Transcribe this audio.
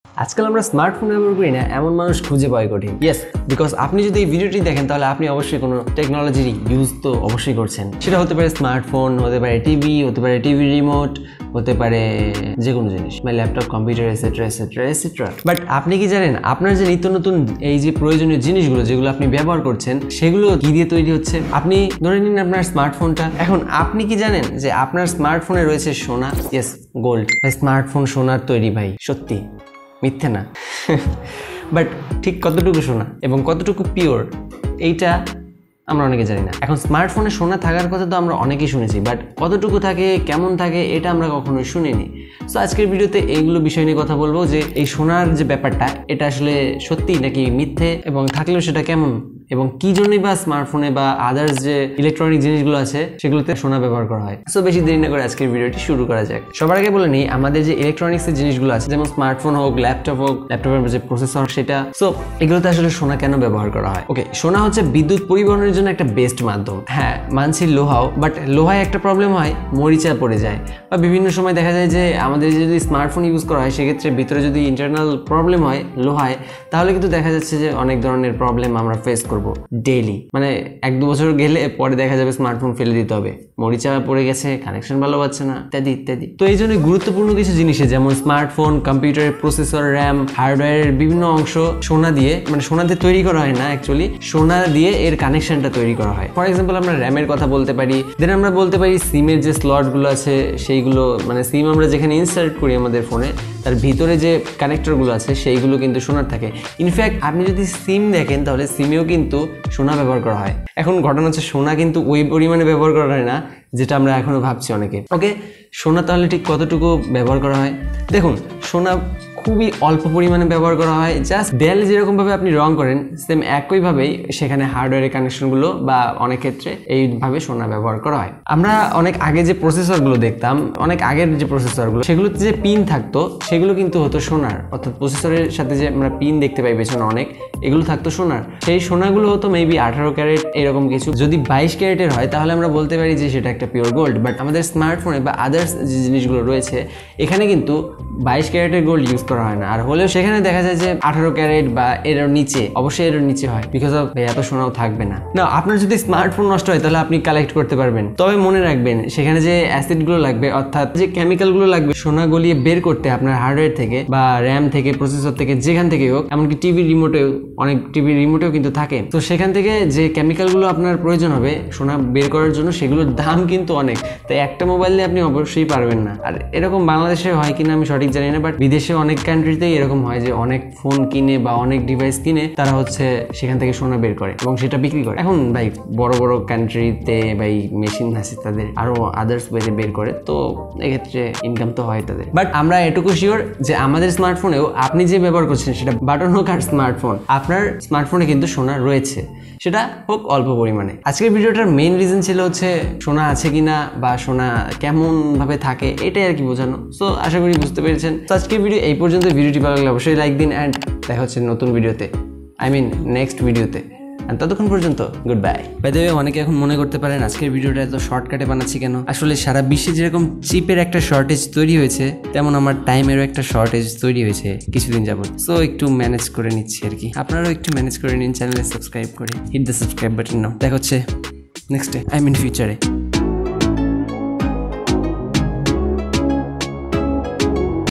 আজকাল আমরা স্মার্টফোন ব্যবহার করি না এমন মানুষ খুঁজে পাওয়া কঠিন। ইয়েস, বিকজ আপনি যদি এই ভিডিওটি দেখেন তাহলে আপনি অবশ্যই কোনো টেকনোলজির ইউজ তো অবশ্যই করছেন। সেটা হতে পারে স্মার্টফোন, হতে পারে টিভি, হতে পারে টিভি রিমোট, হতে পারে যে কোনো জিনিস, মানে laptop, computer, etcetera etcetera etcetera. But আপনি কি জানেন আপনার যে নিত্য নতুন এই যে প্রয়োজনীয় জিনিসগুলো যেগুলো আপনি ব্যবহার করছেন সেগুলো কি দিয়ে তৈরি হচ্ছে? আপনি ধরে নিন আপনার স্মার্টফোনটা। এখন আপনি কি জানেন যে আপনার স্মার্টফোনে রয়েছে সোনা? Yes, gold. স্মার্টফোন সোনার তৈরি ভাই, সত্যি মিথ্যে না। বাট ঠিক কতটুকু সোনা এবং কতটুকু পিওর এইটা আমরা অনেকে জানি না। এখন স্মার্টফোনে সোনা থাকার কথা তো আমরা অনেকেই শুনেছি, বাট কতটুকু থাকে, কেমন থাকে, এটা আমরা কখনোই শুনিনি। সো আজকের ভিডিওতে এইগুলো বিষয় নিয়ে কথা বলবো যে এই সোনার যে ব্যাপারটা এটা আসলে সত্যি নাকি মিথ্যে, এবং থাকলেও সেটা কেমন, এবং কি জন্যই বা স্মার্টফোনে বা আদার্স যে ইলেকট্রনিক জিনিসগুলো আছে সেগুলোতে সোনা ব্যবহার করা হয়। সো বেশি দেরি না করে আজকের ভিডিওটি শুরু করা যাক। সবার আগে বলে নিই, আমাদের যে ইলেকট্রনিক্সের জিনিসগুলো আছে, যেমন স্মার্টফোন হোক, ল্যাপটপ হোক, ল্যাপটপের যে প্রসেসর সেটা, সো এগুলোতে আসলে সোনা কেন ব্যবহার করা হয়? ওকে, সোনা হচ্ছে বিদ্যুৎ পরিবহনের জন্য একটা বেস্ট মাধ্যম। হ্যাঁ, মানছি লোহাও, বাট লোহায় একটা প্রবলেম হয়, মরিচা পড়ে যায়, বা বিভিন্ন সময় দেখা যায় যে আমাদের যদি স্মার্টফোন ইউজ করা হয় সেক্ষেত্রে ভিতরে যদি ইন্টারনাল প্রবলেম হয় লোহায়, তাহলে কিন্তু দেখা যাচ্ছে যে অনেক ধরনের প্রবলেম আমরা ফেস করব ডেইলি। মানে 1-2 বছর গেলে পরে দেখা যাবে স্মার্টফোন ফেলে দিতে হবে, মরিচা পড়ে গেছে, কানেকশন ভালো পাচ্ছে না, ইত্যাদি ইত্যাদি। তো এই জন্য গুরুত্বপূর্ণ কিছু জিনিসে যেমন স্মার্টফোন, কম্পিউটারের প্রসেসর, র্যাম, হার্ডওয়্যারের বিভিন্ন অংশ সোনা দিয়ে, মানে সোনা দিয়ে তৈরি করা হয় না, অ্যাকচুয়ালি সোনা দিয়ে এর কানেকশনটা তৈরি করা হয়। ফর এক্সাম্পল আমরা র্যামের কথা বলতে পারি, দেন আমরা বলতে পারি সিমের যে স্লটগুলো আছে সেইগুলো, মানে সিম আমরা যেখানে ইনসার্ট করি আমাদের ফোনে তার ভিতরে যে কানেক্টরগুলো আছে সেইগুলো কিন্তু সোনার থাকে। ইনফ্যাক্ট আপনি যদি সিম দেখেন তাহলে সিমেও কিন্তু সোনা ব্যবহার করা হয়। এখন ঘটনা হচ্ছে সোনা কিন্তু ওই পরিমাণে ব্যবহার করা হয় না যেটা আমরা এখনো ভাবছি অনেকে। ওকে, সোনা তাহলে ঠিক কতটুকু ব্যবহার করা হয়? দেখুন, সোনা খুবই অল্প পরিমাণে ব্যবহার করা হয়। জাস্ট দেয়ালে যেরকমভাবে আপনি রং করেন সেম একইভাবেই সেখানে হার্ডওয়্যারের কানেকশনগুলো বা অনেক ক্ষেত্রে এইভাবে সোনা ব্যবহার করা হয়। আমরা অনেক আগে যে প্রসেসরগুলো দেখতাম, অনেক আগের যে প্রসেসরগুলো, সেগুলোতে যে পিন থাকতো সেগুলো কিন্তু হতো সোনার, অর্থাৎ প্রসেসরের সাথে যে আমরা পিন দেখতে পাই পেছনে অনেক, এগুলো থাকতো সোনার। সেই সোনাগুলো হতো মেবি 18 ক্যারেট এরকম কিছু। যদি 22 ক্যারেটের হয় তাহলে আমরা বলতে পারি যে সেটা একটা পিওর গোল্ড। বাট আমাদের স্মার্টফোনে বা আদার্স যে জিনিসগুলো রয়েছে এখানে কিন্তু 22 ক্যারেটের গোল্ড ইউজ করা হয় না, আর হলেও সেখানে দেখা যায় যে 18 ক্যারেট বা এর নিচে, অবশ্যই এর নিচে হয়, বিকজ অফ এত সোনাও থাকবে না। না, আপনার যদি স্মার্টফোন নষ্ট হয় তাহলে আপনি কালেক্ট করতে পারবেন, তবে মনে রাখবেন সেখানে যে অ্যাসিডগুলো লাগবে, অর্থাৎ যে কেমিক্যালগুলো লাগবে সোনা গলিয়ে বের করতে আপনার হার্ডওয়্যার থেকে বা র্যাম থেকে, প্রসেসর থেকে, যেখান থেকে হোক, এমনকি টিভি রিমোটেও, অনেক টিভি রিমোটেও কিন্তু থাকে। তো সেখান থেকে যে কেমিক্যালগুলো আপনার প্রয়োজন হবে সোনা বের করার জন্য সেগুলোর দাম কিন্তু অনেক, তাই একটা মোবাইল দিয়ে আপনি অবশ্যই পারবেন না। আর এরকম বাংলাদেশে হয় কিনা আমি সঠিক জানি না, বাট বিদেশে অনেক কান্ট্রিতেই এরকম হয় যে অনেক ফোন কিনে বা অনেক ডিভাইস কিনে তারা হচ্ছে সেখান থেকে সোনা বের করে এবং সেটা বিক্রি করে। এখন ভাই বড় বড় কান্ট্রিতে ভাই মেশিন আছে তাদের, আরো আদার্স ওয়েতে বের করে, তো এক্ষেত্রে ইনকাম তো হয় তাদের। বাট আমরা এটুকু শিওর যে আমাদের স্মার্টফোনেও আপনি যে ব্যবহার করছেন সেটা বাটন হোক আর স্মার্টফোন, আপনার স্মার্টফোনে কিন্তু সোনা রয়েছে, সেটা হোক অল্প পরিমাণে। আজকের ভিডিওটার মেইন রিজন ছিল হচ্ছে সোনা আছে কিনা বা সোনা কেমন ভাবে থাকে এটাই আর কি বোঝানো। সো আশা করি বুঝতে পেরেছেন। তো আজকের ভিডিও এই পর্যন্ত। ভিডিওটি ভালো লাগলে অবশ্যই লাইক দিন, অ্যান্ড দেখা হচ্ছে নতুন ভিডিওতে, নেক্সট ভিডিওতে। ততক্ষণ পর্যন্ত good bye. By the way, অনেকে এখন মনে করতে পারেন আজকের ভিডিওটা এত শর্টকাটে বানাচ্ছি কেন। আসলে সারা বিশ্বে যেরকম চিপের একটা শর্টেজ তৈরি হয়েছে তেমন আমার টাইমেরও একটা শর্টেজ তৈরি হয়েছে কিছুদিন যাবত। সো একটু ম্যানেজ করে নিচ্ছি আর কি, আপনারাও একটু ম্যানেজ করে নিন, চ্যানেলে সাবস্ক্রাইব করে হিট দ্য সাবস্ক্রাইব বাটন নাও। দেখা হচ্ছে নেক্সট ডে, ফিউচারে।